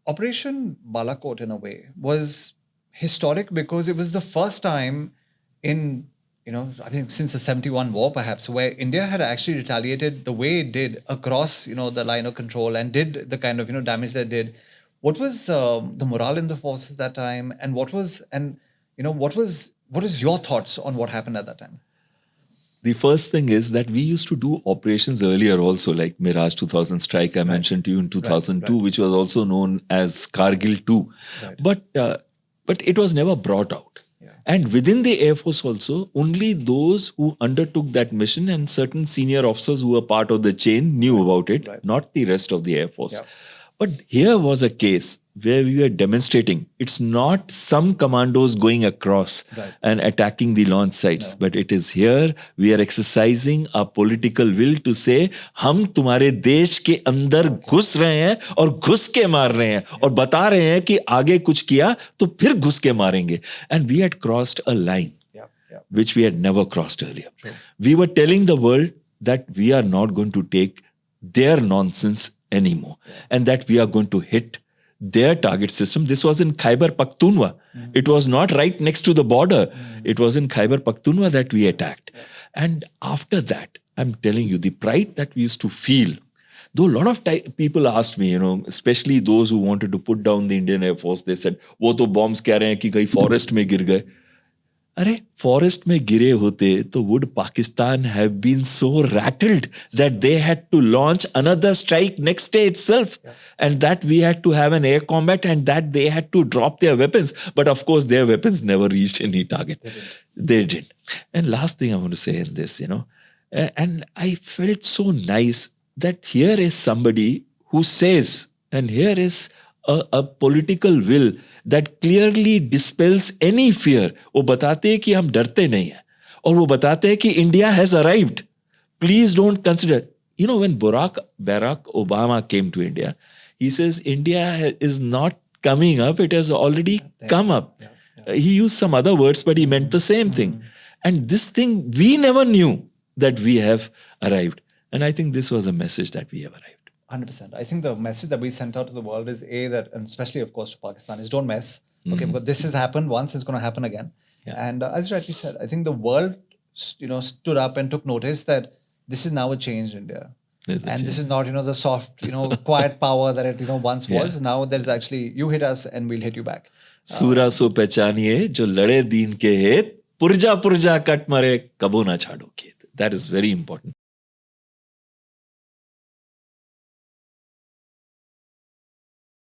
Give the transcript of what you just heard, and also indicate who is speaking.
Speaker 1: Operation Balakot, in a way, was historic because it was the first time in, I think since the 71 war, perhaps, where India had actually retaliated the way it did across, the line of control and did the kind of, damage that it did. What was the morale in the forces that time, and what is your thoughts on what happened at that time?
Speaker 2: The first thing is that we used to do operations earlier also, like Mirage 2000 strike I mentioned to you in 2002, which was also known as Kargil 2. But it was never brought out. And within the Air Force also, only those who undertook that mission and certain senior officers who were part of the chain knew about it, not the rest of the Air Force. But here was a case where we were demonstrating it's not some commandos going across and attacking the launch sites, but it is here we are exercising our political will to say हम तुम्हारे देश के अंदर घुस रहे हैं और घुस के मार रहे हैं और बता रहे हैं कि आगे कुछ किया तो फिर घुस के मारेंगे. And we had crossed a line which we had never crossed earlier. We were telling the world that we are not going to take their nonsense anymore, and that we are going to hit their target system. This was in Khyber Pakhtunkhwa. It was not right next to the border. It was in Khyber Pakhtunkhwa that we attacked. And after that, I'm telling you, the pride that we used to feel, though a lot of people asked me, especially those who wanted to put down the Indian Air Force, they said, वो तो bombs कह रहे हैं कि कहीं forest में गिर गए. अरे फॉरेस्ट में गिरे होते तो would Pakistan have been so rattled that they had to launch another strike next day itself, and that we had to have an air combat, and that they had to drop their weapons. But of course their weapons never reached any target. They didn't. And last thing I want to say in this, and I felt so nice that here is somebody who says, and here is a political will that clearly dispels any fear. वो बताते हैं कि हम डरते नहीं हैं और वो बताते हैं कि India has arrived. Please don't consider. When Barack Obama came to India, he says India is not coming up, it has already come up. He used some other words, but he meant the same thing. And this thing, we never knew that we have arrived. And I think this was a message that we have arrived.
Speaker 1: 100%. I think the message that we sent out to the world is that, and especially of course to Pakistan, is don't mess. Okay, because this has happened once, it's going to happen again. And as you rightly said, I think the world, stood up and took notice that this is now a changed India. This is not, the soft, quiet power that it, once was. Now there's actually, you hit us and we'll hit you back.
Speaker 2: सूरा सो पहचानिए जो लड़े दीन के हेत पुरजा पुरजा cut मरे कबो ना छाड़ो खेत. That is very important.